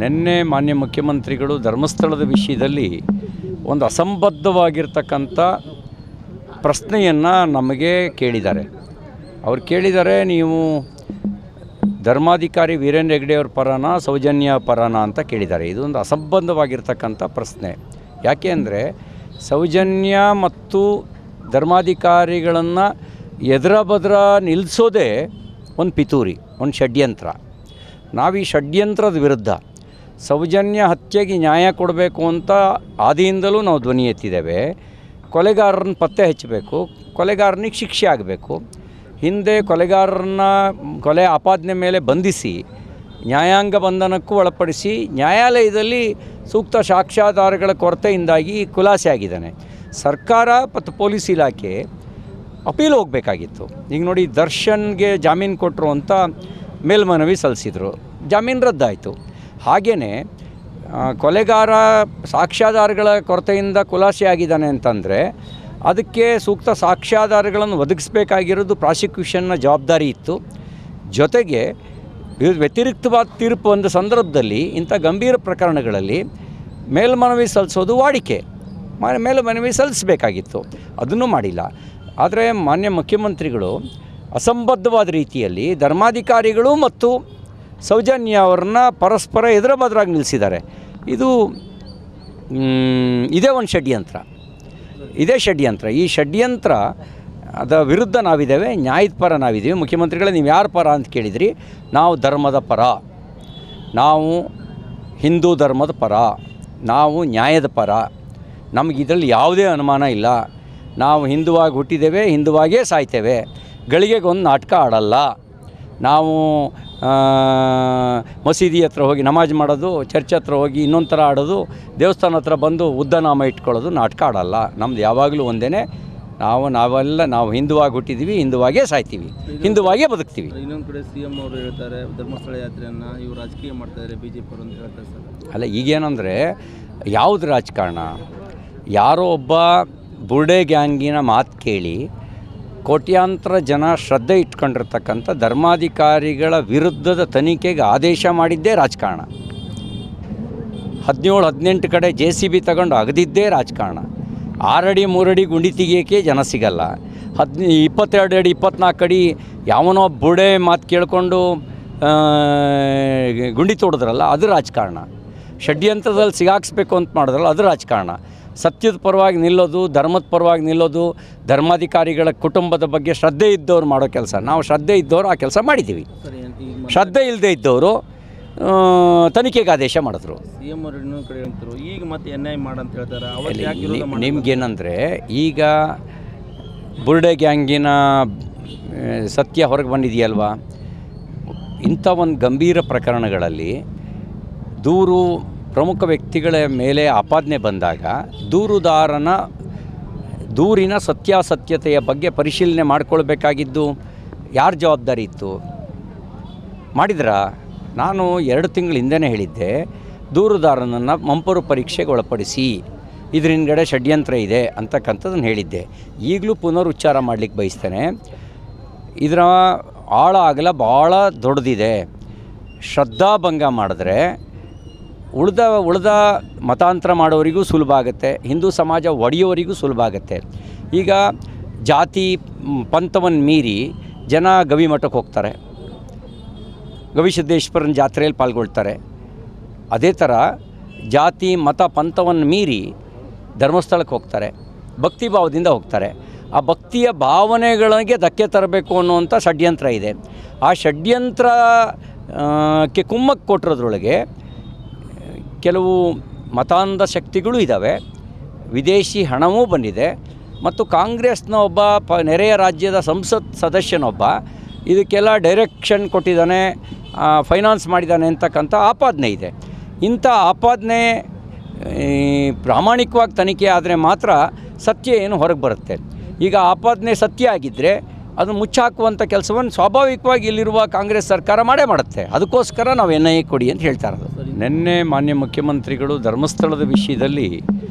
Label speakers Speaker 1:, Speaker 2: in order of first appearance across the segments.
Speaker 1: ನಿನ್ನೆ ಮಾನ್ಯ ಮುಖ್ಯಮಂತ್ರಿಗಳು ಧರ್ಮಸ್ಥಳದ ವಿಷಯದಲ್ಲಿ ಒಂದು ಅಸಂಬದ್ಧವಾಗಿರ್ತಕ್ಕಂಥ ಪ್ರಶ್ನೆಯನ್ನು ನಮಗೆ ಕೇಳಿದ್ದಾರೆ. ಅವ್ರು ಕೇಳಿದ್ದಾರೆ, ನೀವು ಧರ್ಮಾಧಿಕಾರಿ ವೀರೇಂದ್ರ ಹೆಗ್ಗಡೆಯವ್ರ ಪರನ ಸೌಜನ್ಯ ಪರನ ಅಂತ ಕೇಳಿದ್ದಾರೆ. ಇದೊಂದು ಅಸಂಬದ್ಧವಾಗಿರ್ತಕ್ಕಂಥ ಪ್ರಶ್ನೆ. ಯಾಕೆ ಅಂದರೆ ಸೌಜನ್ಯ ಮತ್ತು ಧರ್ಮಾಧಿಕಾರಿಗಳನ್ನು ಎದುರ ಬದ್ರ ನಿಲ್ಲಿಸೋದೇ ಒಂದು ಪಿತೂರಿ, ಒಂದು ಷಡ್ಯಂತ್ರ. ನಾವು ಈ ಷಡ್ಯಂತ್ರದ ವಿರುದ್ಧ ಸೌಜನ್ಯ ಹತ್ಯೆಗೆ ನ್ಯಾಯ ಕೊಡಬೇಕು ಅಂತ ಆದಿಯಿಂದಲೂ ನಾವು ಧ್ವನಿ ಎತ್ತಿದ್ದೇವೆ. ಕೊಲೆಗಾರರನ್ನ ಪತ್ತೆ ಹಚ್ಚಬೇಕು, ಕೊಲೆಗಾರನಿಗೆ ಶಿಕ್ಷೆ ಆಗಬೇಕು. ಹಿಂದೆ ಕೊಲೆಗಾರರನ್ನ ಕೊಲೆ ಆಪಾದನೆ ಮೇಲೆ ಬಂಧಿಸಿ ನ್ಯಾಯಾಂಗ ಬಂಧನಕ್ಕೂ ಒಳಪಡಿಸಿ ನ್ಯಾಯಾಲಯದಲ್ಲಿ ಸೂಕ್ತ ಸಾಕ್ಷ್ಯಾಧಾರಗಳ ಕೊರತೆಯಿಂದಾಗಿ ಖುಲಾಸೆ ಆಗಿದ್ದಾನೆ. ಸರ್ಕಾರ ಮತ್ತು ಪೊಲೀಸ್ ಇಲಾಖೆ ಅಪೀಲ್ ಹೋಗಬೇಕಾಗಿತ್ತು. ಈಗ ನೋಡಿ, ದರ್ಶನ್ಗೆ ಜಾಮೀನು ಕೊಟ್ಟರು ಅಂತ ಮೇಲ್ಮನವಿ ಸಲ್ಲಿಸಿದರು, ಜಾಮೀನು ರದ್ದಾಯಿತು. ಹಾಗೆಯೇ ಕೊಲೆಗಾರ ಸಾಕ್ಷ್ಯಾಧಾರಗಳ ಕೊರತೆಯಿಂದ ಖುಲಾಸೆ ಆಗಿದ್ದಾನೆ ಅಂತಂದರೆ ಅದಕ್ಕೆ ಸೂಕ್ತ ಸಾಕ್ಷ್ಯಾಧಾರಗಳನ್ನು ಒದಗಿಸಬೇಕಾಗಿರೋದು ಪ್ರಾಸಿಕ್ಯೂಷನ್ನ ಜವಾಬ್ದಾರಿ ಇತ್ತು. ಜೊತೆಗೆ ವ್ಯತಿರಿಕ್ತವಾದ ತೀರ್ಪು ಒಂದು ಸಂದರ್ಭದಲ್ಲಿ ಇಂಥ ಗಂಭೀರ ಪ್ರಕರಣಗಳಲ್ಲಿ ಮೇಲ್ಮನವಿ ಸಲ್ಲಿಸೋದು ವಾಡಿಕೆ, ಮೇಲ್ಮನವಿ ಸಲ್ಲಿಸಬೇಕಾಗಿತ್ತು, ಅದನ್ನು ಮಾಡಿಲ್ಲ. ಆದರೆ ಮಾನ್ಯ ಮುಖ್ಯಮಂತ್ರಿಗಳು ಅಸಂಬದ್ಧವಾದ ರೀತಿಯಲ್ಲಿ ಧರ್ಮಾಧಿಕಾರಿಗಳು ಮತ್ತು ಸೌಜನ್ಯ ಅವ್ರನ್ನ ಪರಸ್ಪರ ಎದುರ ಬದರಾಗಿ ನಿಲ್ಲಿಸಿದ್ದಾರೆ. ಇದೇ ಒಂದು ಷಡ್ಯಂತ್ರ, ಇದೇ ಷಡ್ಯಂತ್ರ. ಈ ಷಡ್ಯಂತ್ರ ಅದ ವಿರುದ್ಧ ನಾವಿದ್ದೇವೆ, ನ್ಯಾಯದ ಪರ ನಾವಿದ್ದೀವಿ. ಮುಖ್ಯಮಂತ್ರಿಗಳೇ, ನೀವು ಯಾರ ಪರ ಅಂತ ಕೇಳಿದ್ರಿ. ನಾವು ಧರ್ಮದ ಪರ, ನಾವು ಹಿಂದೂ ಧರ್ಮದ ಪರ, ನಾವು ನ್ಯಾಯದ ಪರ. ನಮಗೆ ಇದರಲ್ಲಿ ಯಾವುದೇ ಅನುಮಾನ ಇಲ್ಲ. ನಾವು ಹಿಂದುವಾಗಿ ಹುಟ್ಟಿದ್ದೇವೆ, ಹಿಂದುವಾಗೇ ಸಾಯ್ತೇವೆ. ಗಳಿಗೆಗೊಂದು ನಾಟಕ ಆಡಲ್ಲ. ನಾವು ಮಸೀದಿ ಹತ್ರ ಹೋಗಿ ನಮಾಜ್ ಮಾಡೋದು, ಚರ್ಚ್ ಹತ್ರ ಹೋಗಿ ಇನ್ನೊಂದು ಥರ ಆಡೋದು, ದೇವಸ್ಥಾನ ಹತ್ರ ಬಂದು ಉದ್ದನಾಮ ಇಟ್ಕೊಳ್ಳೋದು, ನಾಟಕ ಆಡಲ್ಲ. ನಮ್ದು ಯಾವಾಗಲೂ ಒಂದೇ. ನಾವು ಹಿಂದುವಾಗಿ ಹುಟ್ಟಿದ್ದೀವಿ, ಹಿಂದುವಾಗೇ ಸಾಯ್ತೀವಿ, ಹಿಂದುವಾಗೇ ಬದುಕ್ತೀವಿ.
Speaker 2: ಇನ್ನೊಂದು ಕಡೆ CM ಅವರು ಹೇಳ್ತಾರೆ ಧರ್ಮಸ್ಥಳ ಯಾತ್ರೆಯನ್ನು ಇವರು ರಾಜಕೀಯ ಮಾಡ್ತಾಯಿದ್ದಾರೆ, BJP ಅವರು ಅಂತ ಹೇಳ್ತಾರೆ ಸರ್.
Speaker 1: ಅಲ್ಲ, ಈಗೇನಂದರೆ ಯಾವುದು ರಾಜಕಾರಣ? ಯಾರೋ ಒಬ್ಬ ಬುರ್ಡೆ ಗ್ಯಾಂಗಿನ ಮಾತು ಕೇಳಿ ಕೋಟ್ಯಾಂತರ ಜನ ಶ್ರದ್ಧೆ ಇಟ್ಕೊಂಡಿರ್ತಕ್ಕಂಥ ಧರ್ಮಾಧಿಕಾರಿಗಳ ವಿರುದ್ಧದ ತನಿಖೆಗೆ ಆದೇಶ ಮಾಡಿದ್ದೇ ರಾಜಕಾರಣ. 17-18 ಕಡೆ JCB ತಗೊಂಡು ಅಗದಿದ್ದೇ ರಾಜಕಾರಣ. 6 ಅಡಿ 3 ಅಡಿ ಗುಂಡಿ ತೆಗಿಯೋಕ್ಕೆ ಜನ ಸಿಗಲ್ಲ. 22 ಅಡಿ 24 ಅಡಿ ಯಾವನೋ ಬುರ್ಡೆ ಮಾತು ಕೇಳಿಕೊಂಡು ಗುಂಡಿ ತೋಡಿದ್ರಲ್ಲ, ಅದು ರಾಜಕಾರಣ. ಷಡ್ಯಂತ್ರದಲ್ಲಿ ಸಿಗಾಕ್ಸ್ಬೇಕು ಅಂತ ಮಾಡಿದ್ರಲ್ಲ, ಅದು ರಾಜಕಾರಣ. ಸತ್ಯದ ಪರವಾಗಿ ನಿಲ್ಲೋದು, ಧರ್ಮದ ಪರವಾಗಿ ನಿಲ್ಲೋದು, ಧರ್ಮಾಧಿಕಾರಿಗಳ ಕುಟುಂಬದ ಬಗ್ಗೆ ಶ್ರದ್ಧೆ ಇದ್ದವ್ರು ಮಾಡೋ ಕೆಲಸ. ನಾವು ಶ್ರದ್ಧೆ ಇದ್ದವರು ಆ ಕೆಲಸ ಮಾಡಿದ್ದೀವಿ. ಶ್ರದ್ಧೆ ಇಲ್ಲದೆ ಇದ್ದವರು ತನಿಖೆಗೆ ಆದೇಶ ಮಾಡಿದ್ರು.
Speaker 2: CM ಅವರು ಇನ್ನೊಂದು ಕಡೆ ಹೇಳ್ತಾರೆ ಈಗ ಮತ್ತೆ NIA ಮಾಡಂತ ಹೇಳ್ತಾರೆ.
Speaker 1: ನಿಮ್ಗೇನಂದರೆ, ಈಗ ಬುರ್ಡೆ ಗ್ಯಾಂಗಿನ ಸತ್ಯ ಹೊರಗೆ ಬಂದಿದೆಯಲ್ವಾ, ಇಂಥ ಒಂದು ಗಂಭೀರ ಪ್ರಕರಣಗಳಲ್ಲಿ ಪ್ರಮುಖ ವ್ಯಕ್ತಿಗಳ ಮೇಲೆ ಆಪಾದನೆ ಬಂದಾಗ ದೂರಿನ ಸತ್ಯಾಸತ್ಯತೆಯ ಬಗ್ಗೆ ಪರಿಶೀಲನೆ ಮಾಡಿಕೊಳ್ಬೇಕಾಗಿದ್ದು ಯಾರ ಜವಾಬ್ದಾರಿ ಇತ್ತು? ಮಾಡಿದ್ರಾ? ನಾನು 2 ತಿಂಗಳ ಹಿಂದೆನೇ ಹೇಳಿದ್ದೆ, ದೂರುದಾರನನ್ನು ಮಂಪರು ಪರೀಕ್ಷೆಗೆ ಒಳಪಡಿಸಿ, ಇದ್ರ ಹಿಂದ್ಗಡೆ ಷಡ್ಯಂತ್ರ ಇದೆ ಅಂತಕ್ಕಂಥದ್ದನ್ನು ಹೇಳಿದ್ದೆ. ಈಗಲೂ ಪುನರುಚ್ಚಾರ ಮಾಡಲಿಕ್ಕೆ ಬಯಸ್ತೇನೆ. ಇದರ ಆಳ ಅಗಲ ಭಾಳ ದೊಡ್ಡದಿದೆ. ಶ್ರದ್ಧಾಭಂಗ ಮಾಡಿದ್ರೆ ಉಳ್ದ ಮತಾಂತರ ಮಾಡೋರಿಗೂ ಸುಲಭ ಆಗುತ್ತೆ, ಹಿಂದೂ ಸಮಾಜ ಒಡೆಯೋರಿಗೂ ಸುಲಭ ಆಗುತ್ತೆ. ಈಗ ಜಾತಿ ಪಂಥವನ್ನು ಮೀರಿ ಜನ ಗವಿಮಠಕ್ಕೆ ಹೋಗ್ತಾರೆ, ಗವಿಸಿದ್ದೇಶ್ವರನ ಜಾತ್ರೆಯಲ್ಲಿ ಪಾಲ್ಗೊಳ್ತಾರೆ. ಅದೇ ಥರ ಜಾತಿ ಮತ ಪಂಥವನ್ನು ಮೀರಿ ಧರ್ಮಸ್ಥಳಕ್ಕೆ ಹೋಗ್ತಾರೆ, ಭಕ್ತಿ ಭಾವದಿಂದ ಹೋಗ್ತಾರೆ. ಆ ಭಕ್ತಿಯ ಭಾವನೆಗಳಿಗೆ ಧಕ್ಕೆ ತರಬೇಕು ಅನ್ನುವಂಥ ಷಡ್ಯಂತ್ರ ಇದೆ. ಆ ಷಡ್ಯಂತ್ರಕ್ಕೆ ಕುಮ್ಮಕ್ಕೆ ಕೊಟ್ಟಿರೋದ್ರೊಳಗೆ ಕೆಲವು ಮತಾಂಧ ಶಕ್ತಿಗಳು ಇದ್ದಾವೆ, ವಿದೇಶಿ ಹಣವೂ ಬಂದಿದೆ, ಮತ್ತು ಕಾಂಗ್ರೆಸ್ನ ಒಬ್ಬ ನೆರೆಯ ರಾಜ್ಯದ ಸಂಸತ್ ಸದಸ್ಯನೊಬ್ಬ ಇದಕ್ಕೆಲ್ಲ ಡೈರೆಕ್ಷನ್ ಕೊಟ್ಟಿದ್ದಾನೆ, ಫೈನಾನ್ಸ್ ಮಾಡಿದ್ದಾನೆ ಅಂತಕ್ಕಂಥ ಆಪಾದನೆ ಇದೆ. ಇಂಥ ಆಪಾದನೆ ಪ್ರಾಮಾಣಿಕವಾಗಿ ತನಿಖೆ ಆದರೆ ಮಾತ್ರ ಸತ್ಯ ಏನು ಹೊರಗೆ ಬರುತ್ತೆ. ಈಗ ಆಪಾದನೆ ಸತ್ಯ ಆಗಿದ್ದರೆ ಅದು ಮುಚ್ಚಾಕುವಂಥ ಕೆಲಸವನ್ನು ಸ್ವಾಭಾವಿಕವಾಗಿ ಇಲ್ಲಿರುವ ಕಾಂಗ್ರೆಸ್ ಸರ್ಕಾರ ಮಾಡೇ ಮಾಡುತ್ತೆ. ಅದಕ್ಕೋಸ್ಕರ ನಾವು NIA ಕೊಡಿ ಅಂತ ಹೇಳ್ತಾ ಇರೋದು. ನಿನ್ನೆ ಮಾನ್ಯ ಮುಖ್ಯಮಂತ್ರಿಗಳು ಧರ್ಮಸ್ಥಳದ ವಿಷಯದಲ್ಲಿ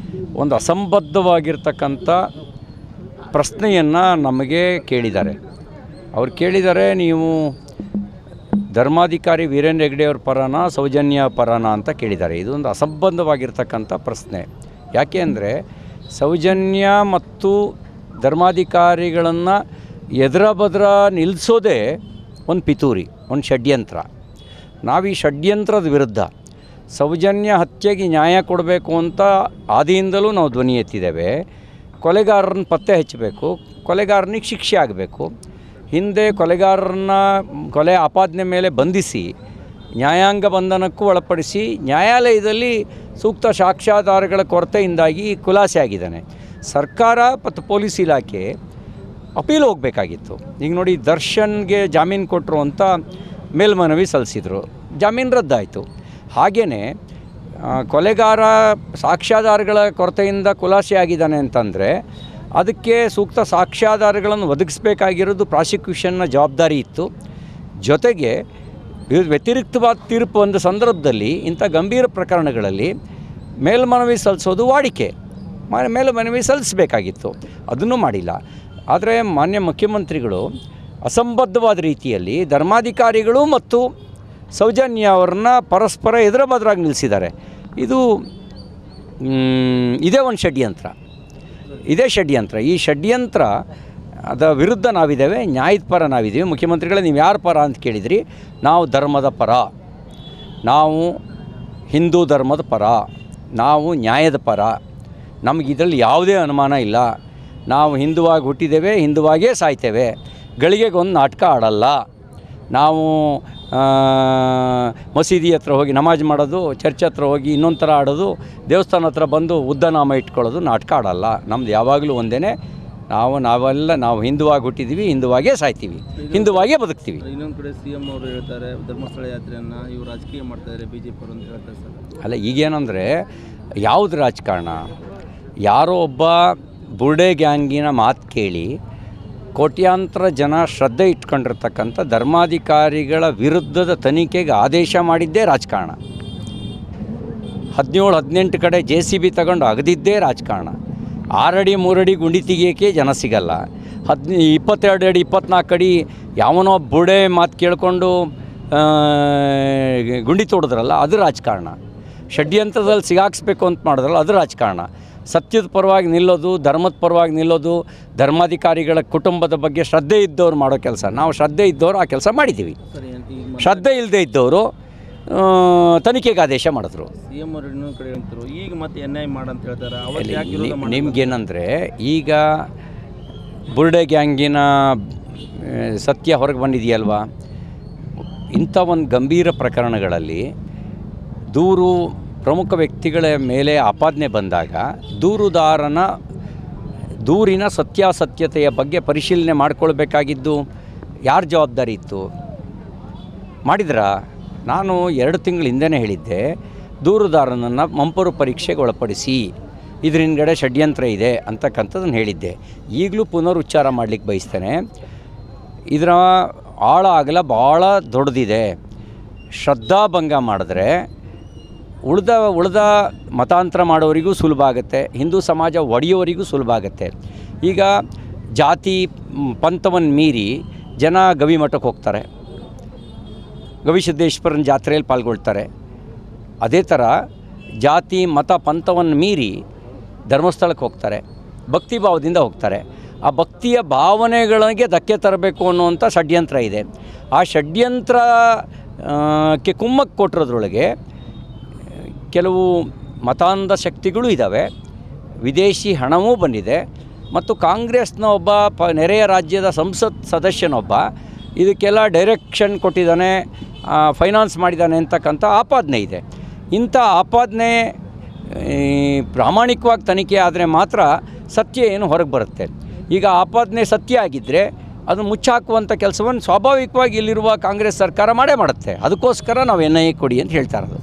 Speaker 1: ಒಂದು ಅಸಂಬದ್ಧವಾಗಿರ್ತಕ್ಕಂಥ ಪ್ರಶ್ನೆಯನ್ನು ನಮಗೆ ಕೇಳಿದ್ದಾರೆ. ಅವ್ರು ಕೇಳಿದ್ದಾರೆ, ನೀವು ಧರ್ಮಾಧಿಕಾರಿ ವೀರೇಂದ್ರ ಹೆಗ್ಗಡೆಯವ್ರ ಪರನ ಸೌಜನ್ಯ ಪರನ ಅಂತ ಕೇಳಿದ್ದಾರೆ. ಇದೊಂದು ಅಸಂಬದ್ಧವಾಗಿರ್ತಕ್ಕಂಥ ಪ್ರಶ್ನೆ. ಯಾಕೆ ಅಂದರೆ ಸೌಜನ್ಯ ಮತ್ತು ಧರ್ಮಾಧಿಕಾರಿಗಳನ್ನು ಎದುರ ಬದ್ರ ನಿಲ್ಲಿಸೋದೇ ಒಂದು ಪಿತೂರಿ, ಒಂದು ಷಡ್ಯಂತ್ರ. ನಾವು ಈ ಷಡ್ಯಂತ್ರದ ವಿರುದ್ಧ ಸೌಜನ್ಯ ಹತ್ಯೆಗೆ ನ್ಯಾಯ ಕೊಡಬೇಕು ಅಂತ ಆದಿಯಿಂದಲೂ ನಾವು ಧ್ವನಿ ಎತ್ತಿದ್ದೇವೆ. ಕೊಲೆಗಾರರನ್ನ ಪತ್ತೆ ಹಚ್ಚಬೇಕು, ಕೊಲೆಗಾರನಿಗೆ ಶಿಕ್ಷೆ ಆಗಬೇಕು. ಹಿಂದೆ ಕೊಲೆಗಾರರನ್ನ ಕೊಲೆ ಆಪಾದನೆ ಮೇಲೆ ಬಂಧಿಸಿ ನ್ಯಾಯಾಂಗ ಬಂಧನಕ್ಕೂ ಒಳಪಡಿಸಿ ನ್ಯಾಯಾಲಯದಲ್ಲಿ ಸೂಕ್ತ ಸಾಕ್ಷ್ಯಾಧಾರಗಳ ಕೊರತೆಯಿಂದಾಗಿ ಖುಲಾಸೆ ಆಗಿದ್ದಾನೆ. ಸರ್ಕಾರ ಮತ್ತು ಪೊಲೀಸ್ ಇಲಾಖೆ ಅಪೀಲ್ ಹೋಗಬೇಕಾಗಿತ್ತು. ಈಗ ನೋಡಿ, ದರ್ಶನ್ಗೆ ಜಾಮೀನು ಕೊಟ್ಟರು ಅಂತ ಮೇಲ್ಮನವಿ ಸಲ್ಲಿಸಿದರು, ಜಾಮೀನು ರದ್ದಾಯಿತು. ಹಾಗೆಯೇ ಕೊಲೆಗಾರ ಸಾಕ್ಷ್ಯಾಧಾರಗಳ ಕೊರತೆಯಿಂದ ಖುಲಾಸೆ ಆಗಿದ್ದಾನೆ ಅಂತಂದರೆ ಅದಕ್ಕೆ ಸೂಕ್ತ ಸಾಕ್ಷ್ಯಾಧಾರಗಳನ್ನು ಒದಗಿಸಬೇಕಾಗಿರೋದು ಪ್ರಾಸಿಕ್ಯೂಷನ್ನ ಜವಾಬ್ದಾರಿ ಇತ್ತು. ಜೊತೆಗೆ ವ್ಯತಿರಿಕ್ತವಾದ ತೀರ್ಪು ಒಂದು ಸಂದರ್ಭದಲ್ಲಿ ಇಂಥ ಗಂಭೀರ ಪ್ರಕರಣಗಳಲ್ಲಿ ಮೇಲ್ಮನವಿ ಸಲ್ಲಿಸೋದು ವಾಡಿಕೆ, ಮೇಲ್ಮನವಿ ಸಲ್ಲಿಸಬೇಕಾಗಿತ್ತು, ಅದನ್ನು ಮಾಡಿಲ್ಲ. ಆದರೆ ಮಾನ್ಯ ಮುಖ್ಯಮಂತ್ರಿಗಳು ಅಸಂಬದ್ಧವಾದ ರೀತಿಯಲ್ಲಿ ಧರ್ಮಾಧಿಕಾರಿಗಳು ಮತ್ತು ಸೌಜನ್ಯ ಅವ್ರನ್ನ ಪರಸ್ಪರ ಎದುರ ಬದರಾಗಿ ನಿಲ್ಲಿಸಿದ್ದಾರೆ. ಇದೇ ಒಂದು ಷಡ್ಯಂತ್ರ, ಇದೇ ಷಡ್ಯಂತ್ರ. ಈ ಷಡ್ಯಂತ್ರ ಅದ ವಿರುದ್ಧ ನಾವಿದ್ದೇವೆ, ನ್ಯಾಯದ ಪರ ನಾವಿದ್ದೀವಿ. ಮುಖ್ಯಮಂತ್ರಿಗಳೇ, ನೀವು ಯಾರ ಪರ ಅಂತ ಕೇಳಿದ್ರಿ, ನಾವು ಧರ್ಮದ ಪರ, ನಾವು ಹಿಂದೂ ಧರ್ಮದ ಪರ, ನಾವು ನ್ಯಾಯದ ಪರ. ನಮಗೆ ಇದರಲ್ಲಿ ಯಾವುದೇ ಅನುಮಾನ ಇಲ್ಲ. ನಾವು ಹಿಂದುವಾಗಿ ಹುಟ್ಟಿದ್ದೇವೆ, ಹಿಂದುವಾಗೇ ಸಾಯ್ತೇವೆ. ಗಳಿಗೆಗೊಂದು ನಾಟಕ ಆಡಲ್ಲ. ನಾವು ಮಸೀದಿ ಹತ್ರ ಹೋಗಿ ನಮಾಜ್ ಮಾಡೋದು, ಚರ್ಚ್ ಹತ್ರ ಹೋಗಿ ಇನ್ನೊಂದು ಥರ ಆಡೋದು, ದೇವಸ್ಥಾನ ಹತ್ರ ಬಂದು ಉದ್ದನಾಮ ಇಟ್ಕೊಳ್ಳೋದು, ನಾಟಕ ಆಡಲ್ಲ. ನಮ್ದು ಯಾವಾಗಲೂ ಒಂದೇ, ನಾವು ಹಿಂದುವಾಗಿ ಹುಟ್ಟಿದ್ದೀವಿ, ಹಿಂದುವಾಗೇ ಸಾಯ್ತೀವಿ, ಹಿಂದುವಾಗೇ ಬದುಕ್ತೀವಿ.
Speaker 2: ಇನ್ನೊಂದು ಕಡೆ CM ಅವರು ಹೇಳ್ತಾರೆ ಧರ್ಮಸ್ಥಳ ಯಾತ್ರೆಯನ್ನು ಇವರು ರಾಜಕೀಯ ಮಾಡ್ತಾಯಿದ್ದಾರೆ BJP ಅವರು ಅಂತ ಹೇಳ್ತಾರೆ ಸರ್.
Speaker 1: ಅಲ್ಲ, ಈಗೇನಂದರೆ ಯಾವುದು ರಾಜಕಾರಣ? ಯಾರೋ ಒಬ್ಬ ಬುರ್ಡೆ ಗ್ಯಾಂಗಿನ ಮಾತು ಕೇಳಿ ಕೋಟ್ಯಾಂತರ ಜನ ಶ್ರದ್ಧೆ ಇಟ್ಕೊಂಡಿರ್ತಕ್ಕಂಥ ಧರ್ಮಾಧಿಕಾರಿಗಳ ವಿರುದ್ಧದ ತನಿಖೆಗೆ ಆದೇಶ ಮಾಡಿದ್ದೇ ರಾಜಕಾರಣ. 17-18 ಕಡೆ JCB ತಗೊಂಡು ಅಗದಿದ್ದೇ ರಾಜಕಾರಣ. 6 ಅಡಿ 3 ಅಡಿ ಗುಂಡಿ ತೆಗಿಯೋಕ್ಕೆ ಜನ ಸಿಗಲ್ಲ. 22 ಅಡಿ 24 ಅಡಿ ಯಾವನೋ ಬುರ್ಡೆ ಮಾತು ಕೇಳಿಕೊಂಡು ಗುಂಡಿ ತೋಡಿದ್ರಲ್ಲ, ಅದು ರಾಜಕಾರಣ. ಷಡ್ಯಂತ್ರದಲ್ಲಿ ಸಿಗಾಕ್ಸ್ಬೇಕು ಅಂತ ಮಾಡಿದ್ರಲ್ಲ, ಅದು ರಾಜಕಾರಣ. ಸತ್ಯದ ಪರವಾಗಿ ನಿಲ್ಲೋದು, ಧರ್ಮದ ಪರವಾಗಿ ನಿಲ್ಲೋದು, ಧರ್ಮಾಧಿಕಾರಿಗಳ ಕುಟುಂಬದ ಬಗ್ಗೆ ಶ್ರದ್ಧೆ ಇದ್ದವ್ರು ಮಾಡೋ ಕೆಲಸ. ನಾವು ಶ್ರದ್ಧೆ ಇದ್ದವರು ಆ ಕೆಲಸ ಮಾಡಿದ್ದೀವಿ. ಶ್ರದ್ಧೆ ಇಲ್ಲದೆ ಇದ್ದವರು ತನಿಖೆಗೆ ಆದೇಶ ಮಾಡಿದ್ರು.
Speaker 2: CM ಅವರು ಇನ್ನೊಂದು ಕಡೆ ಹೇಳ್ತಾರೆ ಈಗ ಮತ್ತೆ NIA ಮಾಡಂತ ಹೇಳ್ತಾರೆ.
Speaker 1: ನಿಮ್ಗೇನಂದರೆ, ಈಗ ಬುರ್ಡೆ ಗ್ಯಾಂಗಿನ ಸತ್ಯ ಹೊರಗೆ ಬಂದಿದೆಯಲ್ವಾ, ಇಂಥ ಒಂದು ಗಂಭೀರ ಪ್ರಕರಣಗಳಲ್ಲಿ ಪ್ರಮುಖ ವ್ಯಕ್ತಿಗಳ ಮೇಲೆ ಆಪಾದನೆ ಬಂದಾಗ ದೂರಿನ ಸತ್ಯಾಸತ್ಯತೆಯ ಬಗ್ಗೆ ಪರಿಶೀಲನೆ ಮಾಡಿಕೊಳ್ಬೇಕಾಗಿದ್ದು ಯಾರ ಜವಾಬ್ದಾರಿ ಇತ್ತು? ಮಾಡಿದ್ರಾ? ನಾನು 2 ತಿಂಗಳ ಹಿಂದೆನೇ ಹೇಳಿದ್ದೆ, ದೂರುದಾರನನ್ನು ಮಂಪರು ಪರೀಕ್ಷೆಗೆ ಒಳಪಡಿಸಿ, ಇದ್ರ ಹಿಂದ್ಗಡೆ ಷಡ್ಯಂತ್ರ ಇದೆ ಅಂತಕ್ಕಂಥದ್ದನ್ನು ಹೇಳಿದ್ದೆ. ಈಗಲೂ ಪುನರುಚ್ಚಾರ ಮಾಡಲಿಕ್ಕೆ ಬಯಸ್ತೇನೆ. ಇದರ ಆಳ ಅಗಲ ಭಾಳ ದೊಡ್ಡದಿದೆ. ಶ್ರದ್ಧಾಭಂಗ ಮಾಡಿದ್ರೆ ಉಳ್ದ ಮತಾಂತರ ಮಾಡೋರಿಗೂ ಸುಲಭ ಆಗುತ್ತೆ, ಹಿಂದೂ ಸಮಾಜ ಒಡೆಯೋರಿಗೂ ಸುಲಭ ಆಗುತ್ತೆ. ಈಗ ಜಾತಿ ಪಂಥವನ್ನು ಮೀರಿ ಜನ ಗವಿಮಠಕ್ಕೆ ಹೋಗ್ತಾರೆ, ಗವಿಸಿದ್ದೇಶ್ವರನ ಜಾತ್ರೆಯಲ್ಲಿ ಪಾಲ್ಗೊಳ್ತಾರೆ. ಅದೇ ಥರ ಜಾತಿ ಮತ ಪಂಥವನ್ನು ಮೀರಿ ಧರ್ಮಸ್ಥಳಕ್ಕೆ ಹೋಗ್ತಾರೆ, ಭಕ್ತಿ ಭಾವದಿಂದ ಹೋಗ್ತಾರೆ. ಆ ಭಕ್ತಿಯ ಭಾವನೆಗಳಿಗೆ ಧಕ್ಕೆ ತರಬೇಕು ಅನ್ನುವಂಥ ಷಡ್ಯಂತ್ರ ಇದೆ. ಆ ಷಡ್ಯಂತ್ರಕ್ಕೆ ಕುಮ್ಮಕ್ಕೆ ಕೊಟ್ಟಿರೋದ್ರೊಳಗೆ ಕೆಲವು ಮತಾಂಧ ಶಕ್ತಿಗಳು ಇದ್ದಾವೆ, ವಿದೇಶಿ ಹಣವೂ ಬಂದಿದೆ, ಮತ್ತು ಕಾಂಗ್ರೆಸ್ನ ಒಬ್ಬ ನೆರೆಯ ರಾಜ್ಯದ ಸಂಸತ್ ಸದಸ್ಯನೊಬ್ಬ ಇದಕ್ಕೆಲ್ಲ ಡೈರೆಕ್ಷನ್ ಕೊಟ್ಟಿದ್ದಾನೆ, ಫೈನಾನ್ಸ್ ಮಾಡಿದ್ದಾನೆ ಅಂತಕ್ಕಂಥ ಆಪಾದನೆ ಇದೆ. ಇಂಥ ಆಪಾದನೆ ಪ್ರಾಮಾಣಿಕವಾಗಿ ತನಿಖೆ ಆದರೆ ಮಾತ್ರ ಸತ್ಯ ಏನು ಹೊರಗೆ ಬರುತ್ತೆ. ಈಗ ಆಪಾದನೆ ಸತ್ಯ ಆಗಿದ್ದರೆ ಅದು ಮುಚ್ಚಾಕುವಂಥ ಕೆಲಸವನ್ನು ಸ್ವಾಭಾವಿಕವಾಗಿ ಇಲ್ಲಿರುವ ಕಾಂಗ್ರೆಸ್ ಸರ್ಕಾರ ಮಾಡೇ ಮಾಡುತ್ತೆ. ಅದಕ್ಕೋಸ್ಕರ ನಾವು NIA ಕೊಡಿ ಅಂತ ಹೇಳ್ತಾ ಇರೋದು.